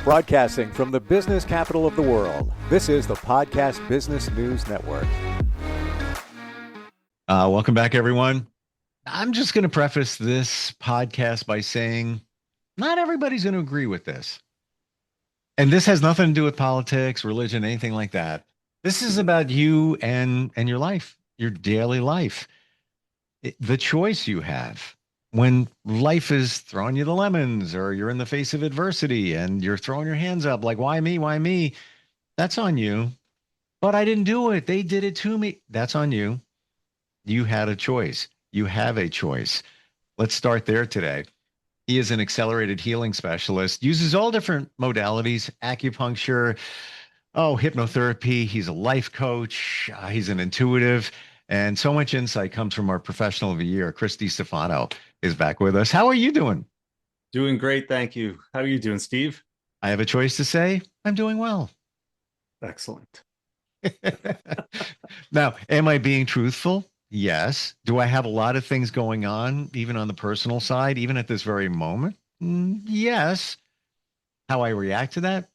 Broadcasting from the business capital of the world, this is the Podcast Business News Network. Welcome back, everyone. I'm just going to preface this podcast by saying not everybody's going to agree with this. And this has nothing to do with politics, religion, anything like that. This is about you and your life, your daily life, the choice you have. When life is throwing you the lemons or you're in the face of adversity and you're throwing your hands up like, why me? Why me? That's on you. But I didn't do it. They did it to me. That's on you. You had a choice. You have a choice. Let's start there today. He is an accelerated healing specialist, uses all different modalities, acupuncture, hypnotherapy. He's a life coach. He's an intuitive. And so much insight comes from our professional of the year. Chris DiStefano is back with us. How are you doing? Doing great. Thank you. How are you doing, Steve? I have a choice to say I'm doing well. Excellent. Now, am I being truthful? Yes. Do I have a lot of things going on, even on the personal side, even at this very moment? Yes. How I react to that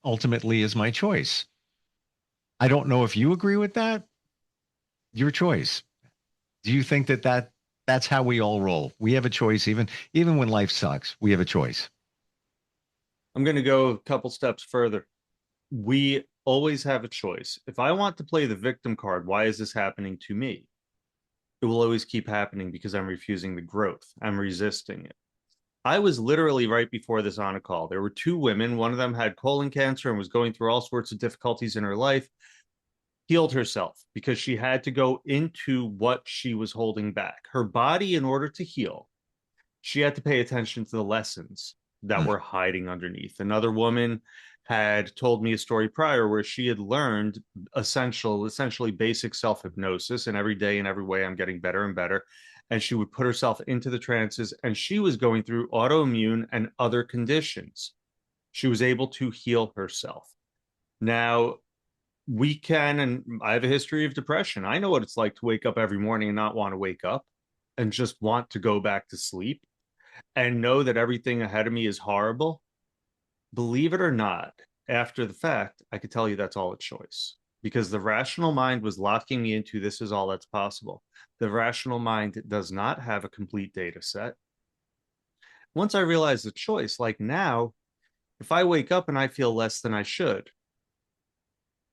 ultimately is my choice. I don't know if you agree with that. Your choice. Do you think that's how we all roll? We have a choice, even when life sucks. We have a choice. I'm going to go a couple steps further. We always have a choice. If I want to play the victim card, why is this happening to me? It will always keep happening because I'm refusing the growth. I'm resisting it. I was literally right before this on a call. There were two women. One of them had colon cancer and was going through all sorts of difficulties in her life. Healed herself because she had to go into what she was holding back. Her body, in order to heal, she had to pay attention to the lessons that were hiding underneath. Another woman had told me a story prior where she had learned essentially basic self-hypnosis, and every day in every way I'm getting better and better. And she would put herself into the trances, and she was going through autoimmune and other conditions. She was able to heal herself. Now, and I have a history of depression. I know what it's like to wake up every morning and not want to wake up and just want to go back to sleep and know that everything ahead of me is horrible. Believe it or not, after the fact, I could tell you that's all a choice, because the rational mind was locking me into this is all that's possible. The rational mind does not have a complete data set. Once I realized the choice, like now, if I wake up and I feel less than I should,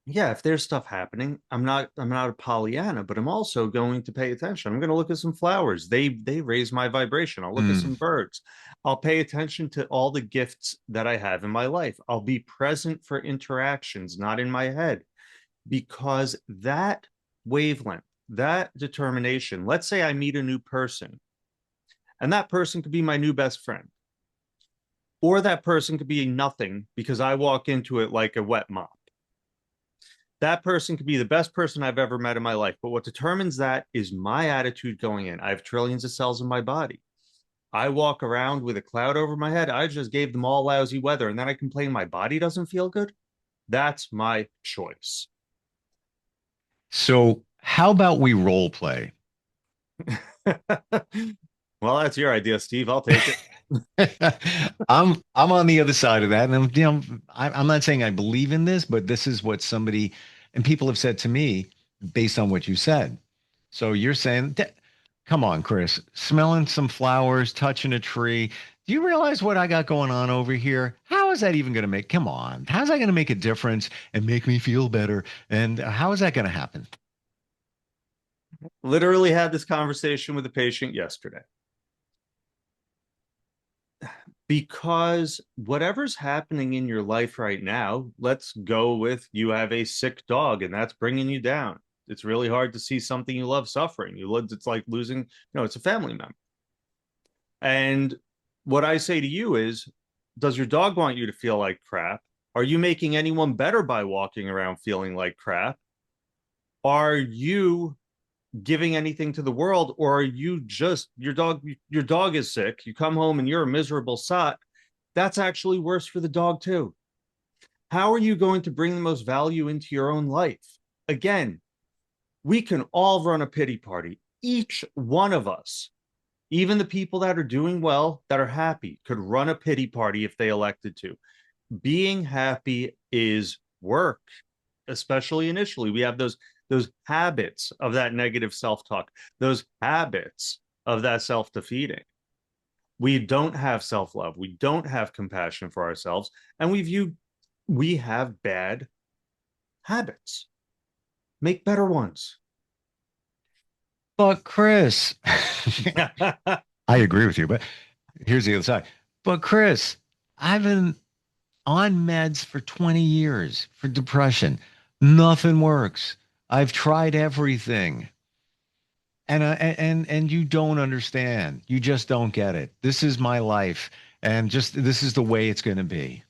yeah, if there's stuff happening, I'm not a Pollyanna, but I'm also going to pay attention. I'm going to look at some flowers. They raise my vibration. I'll look at some birds. I'll pay attention to all the gifts that I have in my life. I'll be present for interactions, not in my head, because that wavelength, that determination, let's say I meet a new person, and that person could be my new best friend, or that person could be nothing because I walk into it like a wet mop. That person could be the best person I've ever met in my life. But what determines that is my attitude going in. I have trillions of cells in my body. I walk around with a cloud over my head. I just gave them all lousy weather, and then I complain my body doesn't feel good. That's my choice. So how about we role play? Well, that's your idea, Steve. I'll take it. I'm on the other side of that, and I'm not saying I believe in this, but this is what somebody and people have said to me based on what you said. So you're saying, come on, Chris, smelling some flowers, touching a tree. Do you realize what I got going on over here? How is that even going to make? Come on, how's that going to make a difference and make me feel better? And how is that going to happen? Literally had this conversation with a patient yesterday. Because whatever's happening in your life right now, let's go with you have a sick dog and that's bringing you down. It's really hard to see something you love suffering. It's like losing, it's a family member. And what I say to you is, does your dog want you to feel like crap? Are you making anyone better by walking around feeling like crap? Are you giving anything to the world, or are you just your dog is sick, you come home and you're a miserable sot? That's actually worse for the dog too. How are you going to bring the most value into your own life? Again, we can all run a pity party. Each one of us, even the people that are doing well, that are happy, could run a pity party if they elected to. Being happy is work, especially initially. We have those habits of that negative self-talk, those habits of that self-defeating. We don't have self-love. We don't have compassion for ourselves, and we have bad habits. Make better ones. But Chris, I agree with you, but here's the other side. But Chris, I've been on meds for 20 years for depression. Nothing works. I've tried everything. And you don't understand. You just don't get it. This is my life and just this is the way it's going to be.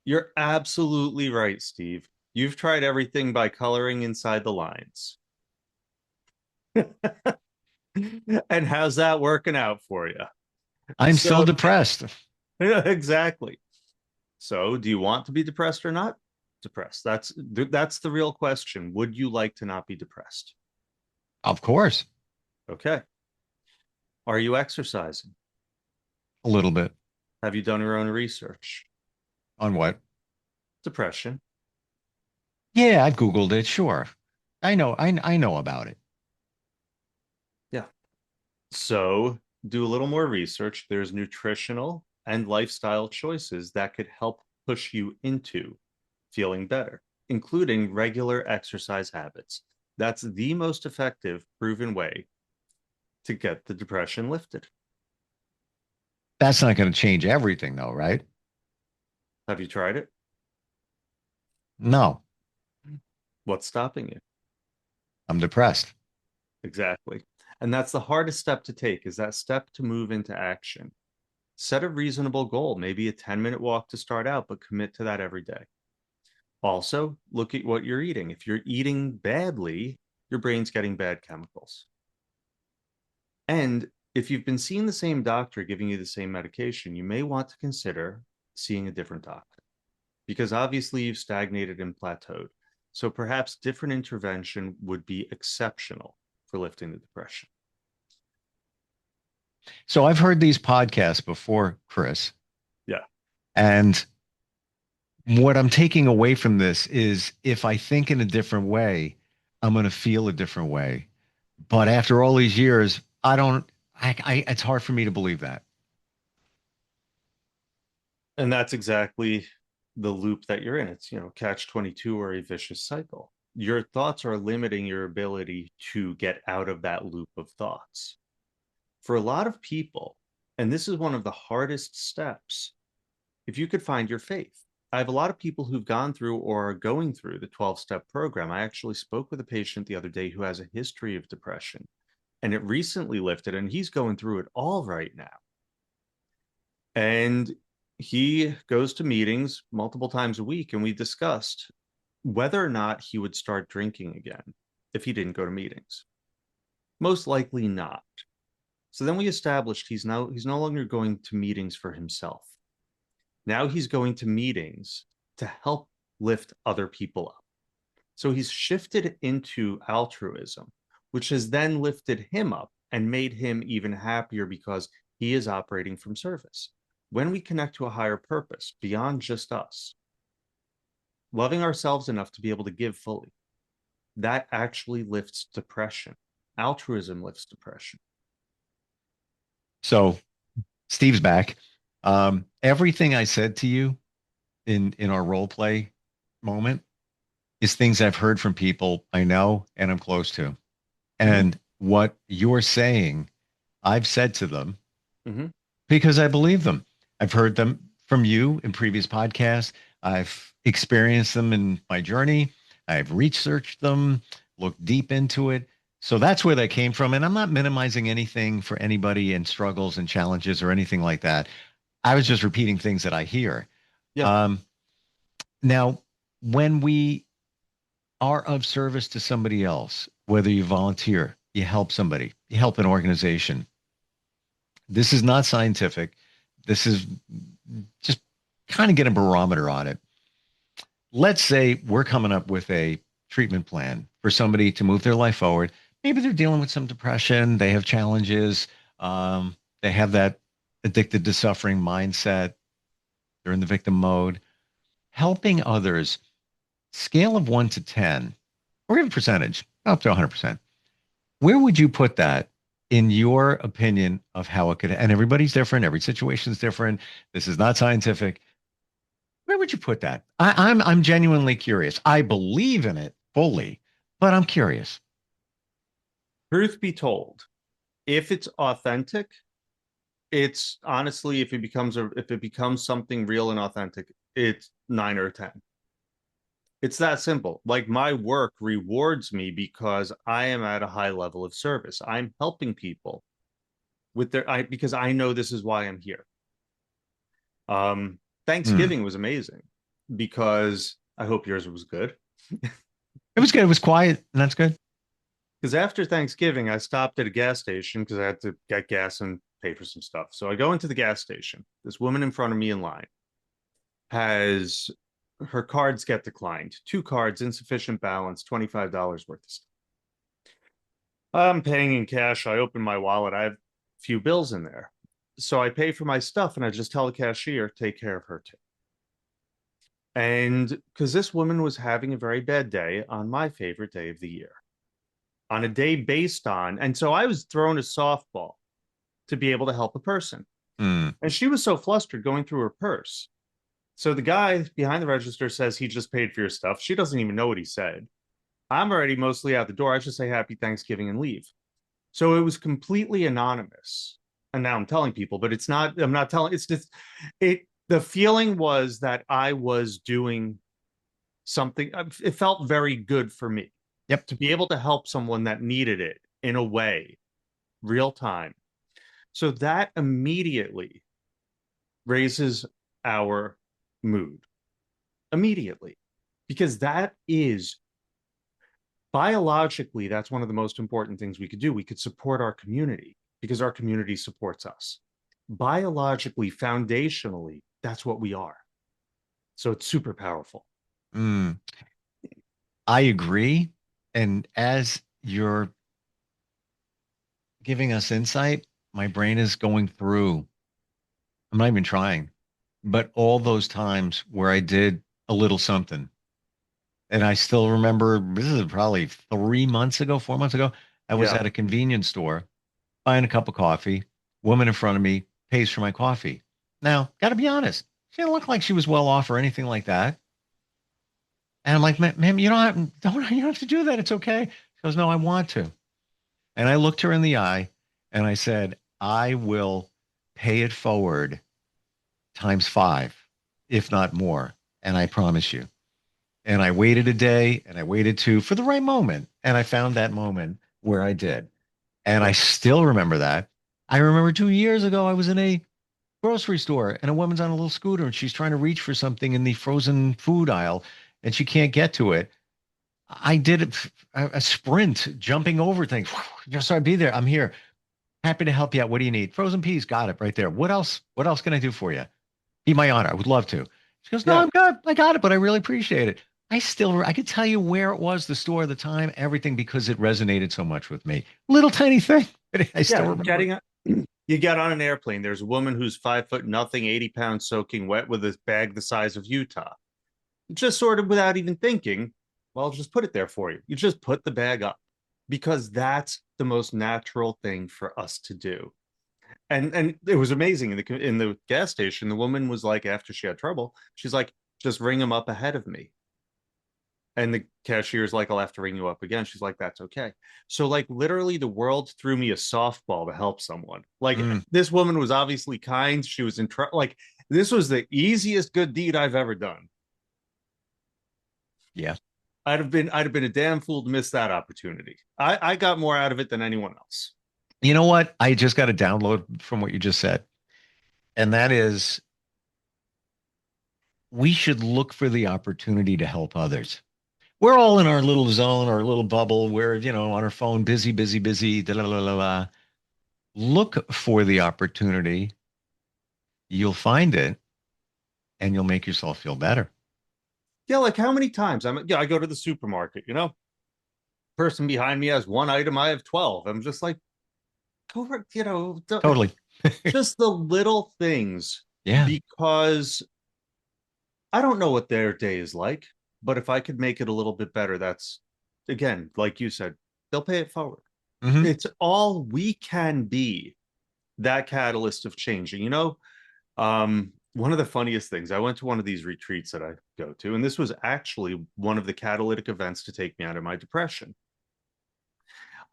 You're absolutely right, Steve. You've tried everything by coloring inside the lines. And how's that working out for you? I'm still So, depressed. exactly. So, do you want to be depressed or not depressed? That's the real question. Would you like to not be depressed? Of course, Okay. Are you exercising? a little bit. Have you done your own research? On what? Depression. Yeah, I've Googled it. Sure. I know about it. Yeah. So, do a little more research. There's nutritional and lifestyle choices that could help push you into feeling better, including regular exercise habits. That's the most effective, proven way to get the depression lifted. That's not going to change everything though, right? Have you tried it? No, What's stopping you? I'm depressed. Exactly. And that's the hardest step to take, is that step to move into action. Set a reasonable goal, maybe a 10-minute walk to start out, but commit to that every day. Also, look at what you're eating. If you're eating badly, your brain's getting bad chemicals. And if you've been seeing the same doctor giving you the same medication, you may want to consider seeing a different doctor, because obviously you've stagnated and plateaued. So perhaps different intervention would be exceptional for lifting the depression. So I've heard these podcasts before, Chris, Yeah. and what I'm taking away from this is if I think in a different way, I'm going to feel a different way. But after all these years, I don't, it's hard for me to believe that. And that's exactly the loop that you're in. It's, catch 22 or a vicious cycle. Your thoughts are limiting your ability to get out of that loop of thoughts. For a lot of people, and this is one of the hardest steps, if you could find your faith. I have a lot of people who've gone through or are going through the 12-step program. I actually spoke with a patient the other day who has a history of depression, and it recently lifted, and he's going through it all right now. And he goes to meetings multiple times a week, and we discussed whether or not he would start drinking again if he didn't go to meetings. Most likely not. So then we established he's no longer going to meetings for himself. Now he's going to meetings to help lift other people up. So he's shifted into altruism, which has then lifted him up and made him even happier because he is operating from service. When we connect to a higher purpose beyond just us, loving ourselves enough to be able to give fully, that actually lifts depression. Altruism lifts depression. So Steve's back. Everything I said to you in our role play moment is things I've heard from people I know and I'm close to. And what you're saying, I've said to them because I believe them. I've heard them from you in previous podcasts. I've experienced them in my journey. I've researched them, looked deep into it. So that's where they came from. And I'm not minimizing anything for anybody and struggles and challenges or anything like that. I was just repeating things that I hear. Yeah. Now, when we are of service to somebody else, whether you volunteer, you help somebody, you help an organization, this is not scientific. This is just kind of get a barometer on it. Let's say we're coming up with a treatment plan for somebody to move their life forward. Maybe they're dealing with some depression. They have challenges. They have that addicted to suffering mindset. They're in the victim mode. Helping others, scale of 1 to 10, or even percentage, up to 100%. Where would you put that in your opinion of how it could? And everybody's different. Every situation is different. This is not scientific. Where would you put that? I'm genuinely curious. I believe in it fully, but I'm curious. Truth be told, if it's authentic, it's honestly, if it becomes something real and authentic, it's 9 or 10. It's that simple. Like, my work rewards me because I am at a high level of service. I'm helping people with because I know this is why I'm here. Hmm. Thanksgiving was amazing because I hope yours was good. It was good. It was quiet, and that's good. Because after Thanksgiving, I stopped at a gas station because I had to get gas and pay for some stuff. So I go into the gas station. This woman in front of me in line has her cards get declined. 2 cards, insufficient balance, $25 worth of stuff. I'm paying in cash. I open my wallet. I have a few bills in there. So I pay for my stuff and I just tell the cashier, take care of her too. And because this woman was having a very bad day on my favorite day of the year, on a day based on, and so I was thrown a softball to be able to help a person. Hmm. And she was so flustered going through her purse. So the guy behind the register says he just paid for your stuff. She doesn't even know what he said. I'm already mostly out the door. I just say happy Thanksgiving and leave. So it was completely anonymous. And now I'm telling people, but it's not, I'm not telling, it's just, the feeling was that I was doing something. It felt very good for me. Yep. To be able to help someone that needed it in a way, real time. So that immediately raises our mood immediately, because that is biologically, that's one of the most important things we could do. We could support our community because our community supports us. Biologically, foundationally, that's what we are. So it's super powerful. Hmm. I agree. And as you're giving us insight, my brain is going through, I'm not even trying, but all those times where I did a little something. And I still remember, this is probably 3 months ago, 4 months ago, I was Yeah. at a convenience store buying a cup of coffee. Woman in front of me pays for my coffee. Now, got to be honest, she didn't look like she was well off or anything like that. And I'm like, ma'am, you don't have to do that. It's okay. She goes, no, I want to. And I looked her in the eye and I said, I will pay it forward times 5, if not more. And I promise you. And I waited a day and I waited 2 for the right moment. And I found that moment where I did. And I Yeah. still remember that. I remember 2 years ago, I was in a grocery store and a woman's on a little scooter and she's trying to reach for something in the frozen food aisle and she can't get to it. I did a sprint, jumping over things. Just so I'd be there. I'm here. Happy to help you out. What do you need? Frozen peas. Got it right there. What else? What else can I do for you? Be my honor. I would love to. She goes, no, Yeah. I'm good. I got it, but I really appreciate it. I could tell you where it was, the store, the time, everything, because it resonated so much with me. Little tiny thing, but I still Yeah. remember it. You get on an airplane. There's a woman who's 5 foot nothing, 80 pounds soaking wet with a bag the size of Utah. Just sort of without even thinking, well, I'll just put it there for you. You just put the bag up because that's the most natural thing for us to do. And it was amazing in the gas station. The woman was like, after she had trouble, she's like, just ring them up ahead of me. And the cashier's like, I'll have to ring you up again. She's like, that's okay. So, like, literally, the world threw me a softball to help someone. Like, Mm, this woman was obviously kind. She was in trouble. Like, this was the easiest good deed I've ever done. yeah. I'd have been a damn fool to miss that opportunity. I got more out of it than anyone else. You know what? I just got a download from what you just said. And that is, we should look for the opportunity to help others. We're all in our little zone, our little bubble. We're, on our phone, busy, busy, busy. Da, da, da, da, da. Look for the opportunity. You'll find it and you'll make yourself feel better. Yeah, like how many times I go to the supermarket, person behind me has one item, I have 12. I'm just like, go Totally. just the little things Yeah. because I don't know what their day is like, but if I could make it a little bit better, that's, again, like you said, they'll pay it forward. Mhm. It's all we can be, that catalyst of changing. One of the funniest things, I went to one of these retreats that I go to, and this was actually one of the catalytic events to take me out of my depression.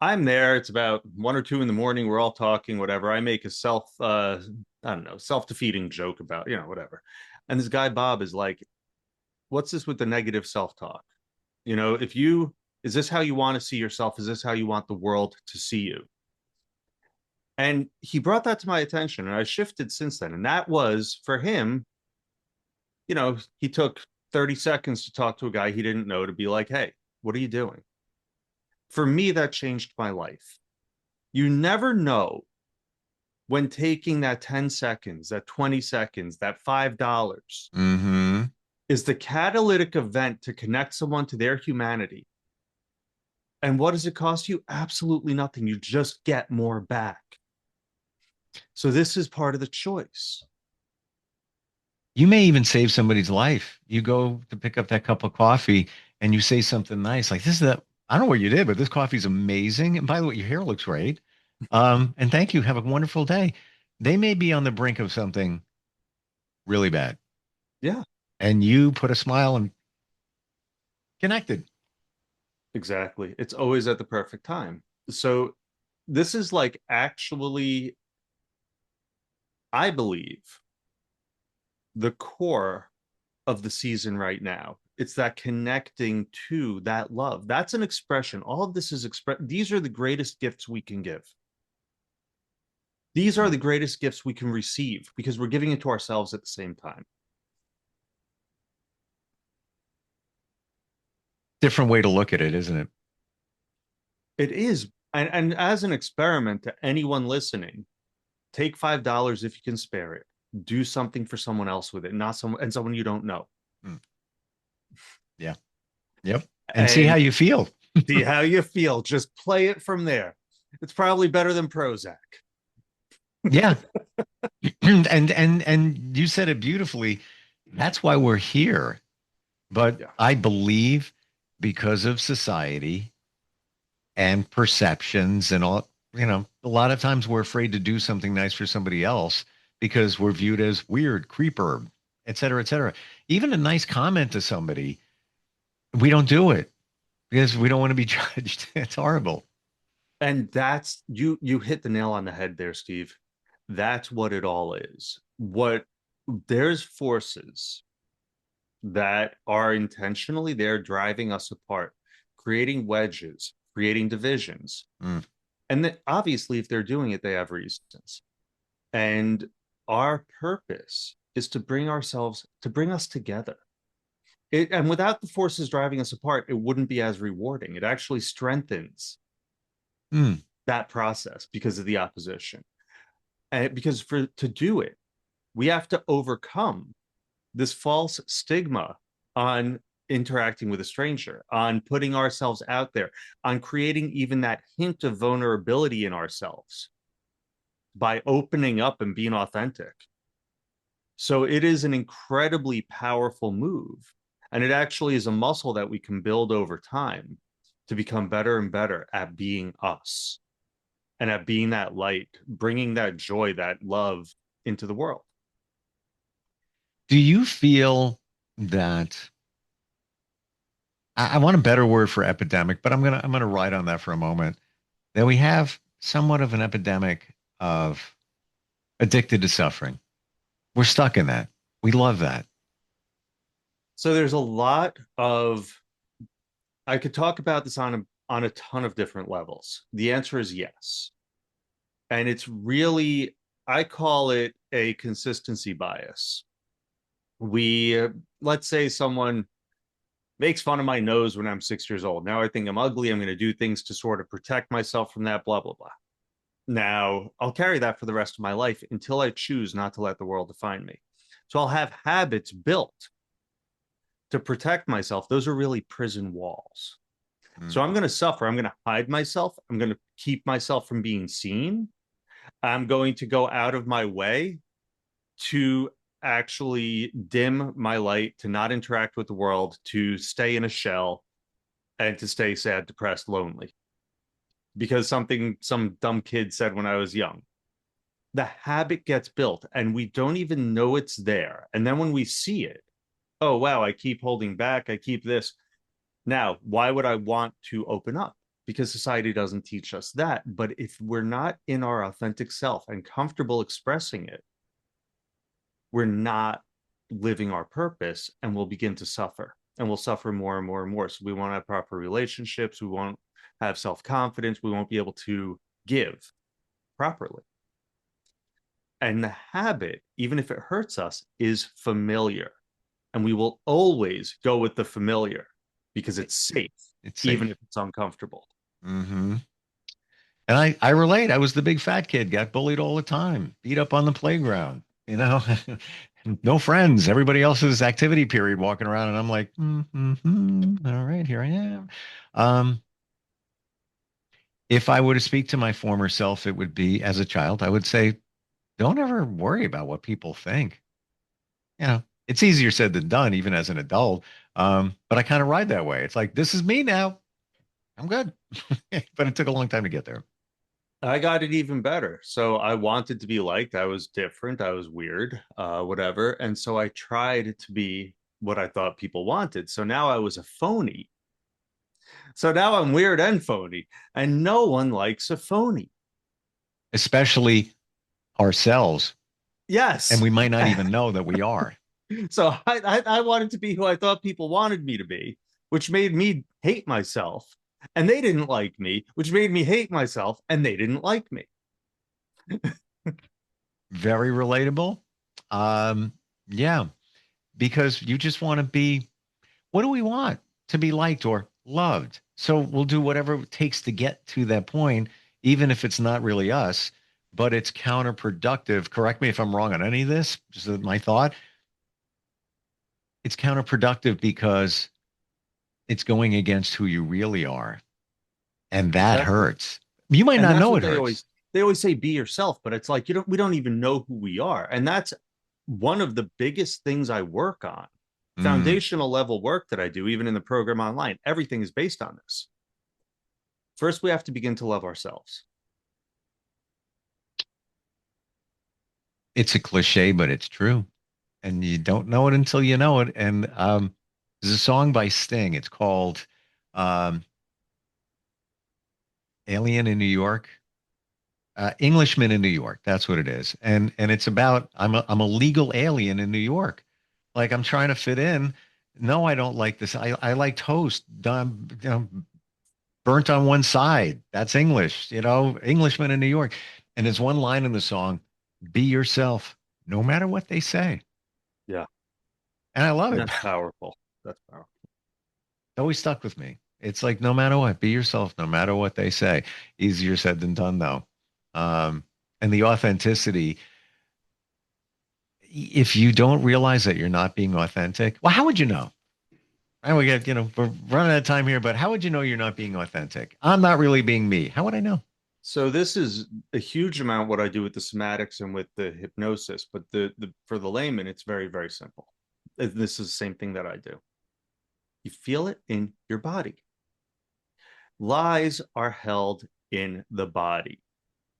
I'm there. It's about 1 or 2 in the morning. We're all talking, whatever. I make a I don't know, self-defeating joke about, whatever. And this guy, Bob, is like, what's this with the negative self-talk? Is this how you want to see yourself? Is this how you want the world to see you? And he brought that to my attention, and I shifted since then. And that was for him, he took 30 seconds to talk to a guy he didn't know to be like, hey, what are you doing? For me, that changed my life. You never know when taking that 10 seconds, that 20 seconds, that $5 Mhm. is the catalytic event to connect someone to their humanity. And what does it cost you? Absolutely nothing. You just get more back. So this is part of the choice. You may even save somebody's life. You go to pick up that cup of coffee and you say something nice like, this is that, I don't know what you did, but this coffee's amazing. And by the way, your hair looks great. And thank you. Have a wonderful day. They may be on the brink of something really bad. Yeah, And you put a smile and connected. exactly. It's always at the perfect time. So this is like actually, I believe, the core of the season right now. It's that connecting to that love. That's an expression. All of this is These are the greatest gifts we can give. These are the greatest gifts we can receive because we're giving it to ourselves at the same time. Different way to look at it, isn't it? It is. And as an experiment to anyone listening, take $5 if you can spare it. Do something for someone else with it, not someone you don't know. Mm. Yeah. Yep. And see how And you feel. see how you feel. Just play it from there. It's probably better than Prozac. Yeah. And you said it beautifully. That's why we're here. But Yeah. I believe because of society and perceptions and all, a lot of times we're afraid to do something nice for somebody else because we're viewed as weird, creeper, et cetera, et cetera. Even a nice comment to somebody, we don't do it because we don't want to be judged. It's horrible. And that's you hit the nail on the head there, Steve. That's what it all is. What There's forces that are intentionally there driving us apart, creating wedges, creating divisions. Mm. And that obviously, if they're doing it, they have reasons. And our purpose is to bring us together. And without the forces driving us apart, it wouldn't be as rewarding. It actually strengthens Mm. that process because of the opposition. And because to do it, we have to overcome this false stigma on interacting with a stranger, on putting ourselves out there, on creating even that hint of vulnerability in ourselves by opening up and being authentic. So it is an incredibly powerful move. And it actually is a muscle that we can build over time to become better and better at being us and at being that light, bringing that joy, that love into the world. Do you feel that I want a better word for epidemic, but I'm gonna ride on that for a moment. That we have somewhat of an epidemic of addicted to suffering. We're stuck in that. We love that. So there's a lot of, I could talk about this on a ton of different levels. The answer is yes. And it's really, I call it a consistency bias. We, let's say someone makes fun of my nose when I'm 6 years old. Now I think I'm ugly. I'm going to do things to sort of protect myself from that, blah, blah, blah. Now I'll carry that for the rest of my life until I choose not to let the world define me. So I'll have habits built to protect myself. Those are really prison walls. Mm. So I'm going to suffer. I'm going to hide myself. I'm going to keep myself from being seen. I'm going to go out of my way to actually dim my light, to not interact with the world, to stay in a shell, and to stay sad, depressed, lonely because some dumb kid said when I was young. The habit gets built and we don't even know it's there. And then when we see it, oh, wow, I keep holding back. I keep this. Now, why would I want to open up? Because society doesn't teach us that. But if we're not in our authentic self and comfortable expressing it, we're not living our purpose and we'll begin to suffer and we'll suffer more and more and more. So we won't have proper relationships. We won't have self-confidence. We won't be able to give properly. And the habit, even if it hurts us, is familiar. And we will always go with the familiar because it's safe, even if it's uncomfortable. Mm-hmm. And I relate. I was the big fat kid, got bullied all the time, beat up on the playground, you know, no friends, everybody else's activity period walking around. And I'm like, all right, here I am. Um, if I were to speak to my former self, it would be as a child, I would say, don't ever worry about what people think. You know, it's easier said than done, even as an adult. But I kind of ride that way. It's like, this is me now. I'm good. But it took a long time to get there. I got it even better. So I wanted to be liked. I was different. I was weird, whatever. And so I tried to be what I thought people wanted. So now I was a phony. So now I'm weird and phony. And no one likes a phony. Especially ourselves. And Yes. we might not even know that we are. So I wanted to be who I thought people wanted me to be, which made me hate myself. And they didn't like me, which made me hate myself. And they didn't like me. Very relatable. Yeah, because you just want to be, what do we want? To be liked or loved. So we'll do whatever it takes to get to that point, even if it's not really us, but it's counterproductive. Correct me if I'm wrong on any of this, just my thought. It's counterproductive because it's going against who you really are. And that Exactly. hurts. You might And not that's know what it hurts. they always say, be yourself, but it's like we don't even know who we are. And that's one of the biggest things I work on. Mm. Foundational level work that I do, even in the program online, everything is based on this. First, we have to begin to love ourselves. It's a cliche, but it's true. And you don't know it until you know it. And there's a song by Sting. It's called um, Alien in New York. Englishman in New York. That's what it is. And it's about I'm a legal alien in New York. Like I'm trying to fit in. No, I don't like this. I like toast done, burnt on one side. That's English, Englishman in New York. And there's one line in the song, be yourself, no matter what they say. Yeah. And I love And it. that's powerful. That's powerful. It always stuck with me. It's like no matter what, be yourself, no matter what they say. Easier said than done, though. Um, and the authenticity, if you don't realize that you're not being authentic, well, how would you know? And we get, we're running out of time here, but how would you know you're not being authentic? I'm not really being me. How would I know? So this is a huge amount what I do with the somatics and with the hypnosis, but the for the layman, it's very, very simple. This is the same thing that I do. You feel it in your body. Lies are held in the body.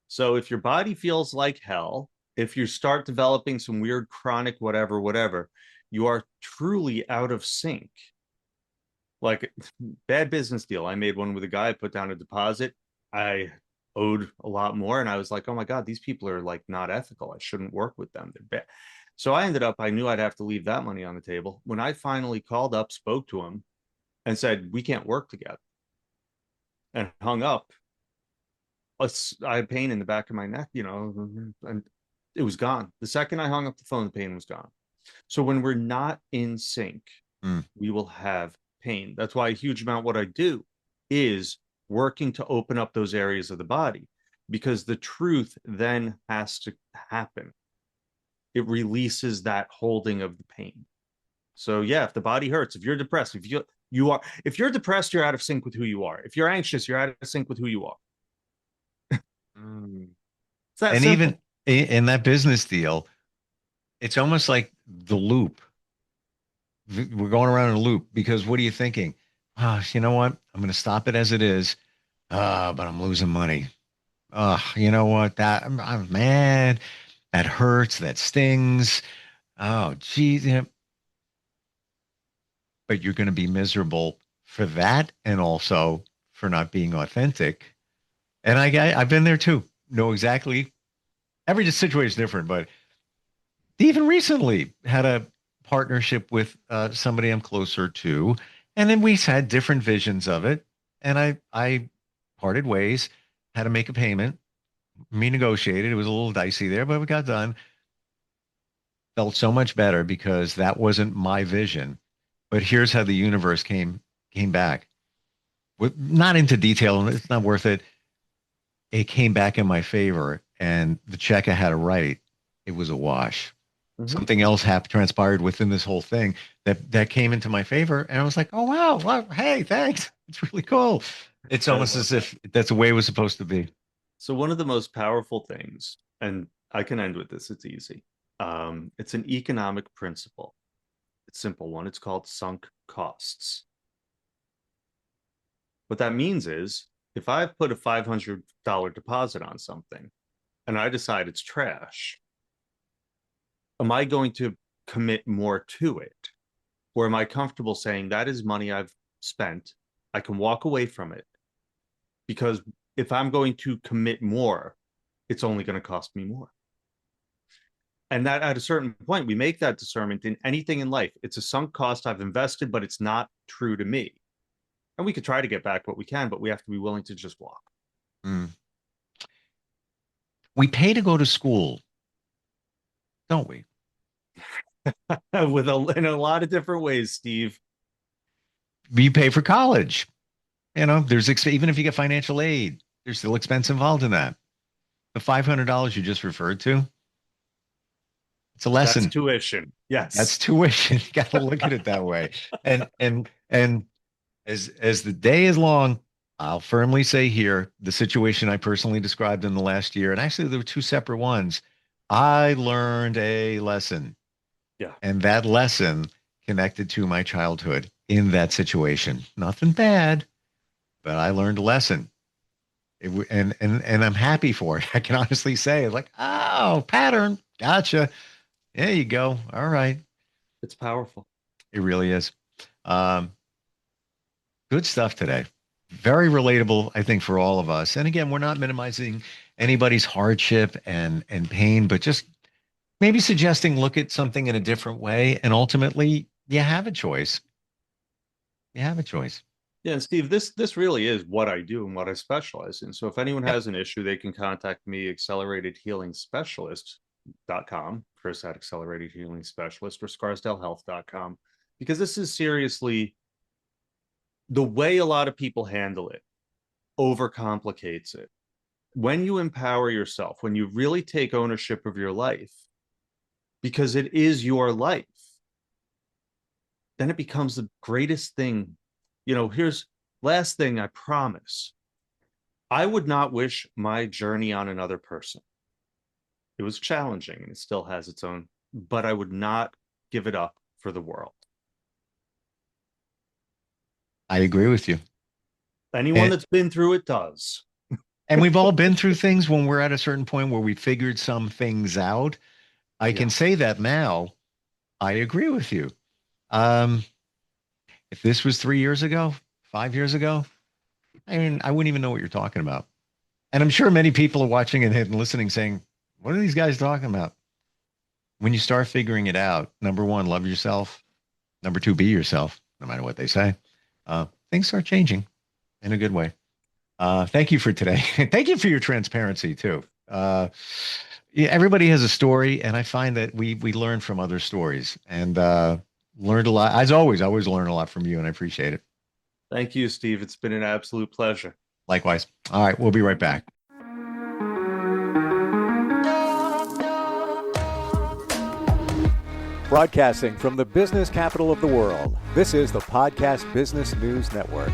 So if your body feels like hell, if you start developing some weird chronic whatever, you are truly out of sync. Like bad business deal. I made one with a guy, I put down a deposit. I owed a lot more. And I was like, oh my God, these people are like not ethical. I shouldn't work with them. They're bad. So I knew I'd have to leave that money on the table. When I finally called up, spoke to him, and said, we can't work together, and hung up, I had pain in the back of my neck, and it was gone. The second I hung up the phone, the pain was gone. So when we're not in sync, we will have pain. That's why a huge amount what I do is working to open up those areas of the body, because the truth then has to happen. It releases that holding of the pain. So yeah, if the body hurts, if you're depressed, if you're depressed, you're out of sync with who you are. If you're anxious, you're out of sync with who you are. It's that And simple. even in that business deal, it's almost like the loop. We're going around in a loop because what are you thinking? Oh, you know what? I'm going to stop it as it is. But I'm losing money. You know what? I'm mad. That hurts. That stings. Oh, geez. But you're going to be miserable for that and also for not being authentic. And I've been there too. Know exactly. Every situation is different, but even recently had a partnership with somebody I'm closer to, and then we had different visions of it. And I parted ways, had to make a payment, renegotiated. It was a little dicey there, but we got done. Felt so much better because that wasn't my vision. But here's how the universe came back. With not into detail, and it's not worth it. It came back in my favor, and the check I had to write, it was a wash. Something else happened, transpired within this whole thing that came into my favor, and I was like, "Oh wow, wow, hey, thanks, it's really cool." It's almost as if that's the way it was supposed to be. So one of the most powerful things, and I can end with this, it's easy. It's an economic principle. It's a simple one. It's called sunk costs. What that means is if I've put a $500 deposit on something and I decide it's trash, am I going to commit more to it? Or am I comfortable saying that is money I've spent? I can walk away from it. Because if I'm going to commit more, it's only going to cost me more. And that at a certain point, we make that discernment in anything in life. It's a sunk cost I've invested, but it's not true to me. And we could try to get back what we can, but we have to be willing to just walk. Mm. We pay to go to school, don't we? In a lot of different ways, Steve. We pay for college. There's even if you get financial aid, there's still expense involved in that. The $500 you just referred to, it's a lesson. That's tuition. Yes, that's tuition. You got to look at it that way. And as the day is long, I'll firmly say here the situation I personally described in the last year, and actually there were two separate ones. I learned a lesson. Yeah, and that lesson connected to my childhood in that situation. Nothing bad, but I learned a lesson. And I'm happy for it. I can honestly say, like, oh, pattern. Gotcha. There you go. All right. it's powerful. It really is. Good stuff today. Very relatable, I think, for all of us. And again, we're not minimizing anybody's hardship and pain, but just maybe suggesting look at something in a different way. And ultimately, you have a choice. You have a choice. Yeah, and Steve, this really is what I do and what I specialize in. So if anyone has an issue, they can contact me, acceleratedhealingspecialist.com, Chris at Accelerated Healing Specialist, or scarsdalehealth.com, because this is seriously the way a lot of people handle it, overcomplicates it. When you empower yourself, when you really take ownership of your life, because it is your life, then it becomes the greatest thing. Here's last thing I promise. I would not wish my journey on another person. It was challenging and it still has its own, but I would not give it up for the world. I agree with you. Anyone that's been through it does. And we've all been through things when we're at a certain point where we figured some things out. I can say that now. I agree with you. If this was 3 years ago, 5 years ago, I wouldn't even know what you're talking about. And I'm sure many people are watching and listening saying, what are these guys talking about? When you start figuring it out, number one, love yourself. Number two, be yourself, no matter what they say. Things start changing in a good way. Thank you for today. Thank you for your transparency too. Everybody has a story, and I find that we learn from other stories, and learned a lot. As always, I always learn a lot from you, and I appreciate it. Thank you, Steve. It's been an absolute pleasure. Likewise. All right, we'll be right back. Broadcasting from the business capital of the world, this is the Podcast Business News Network.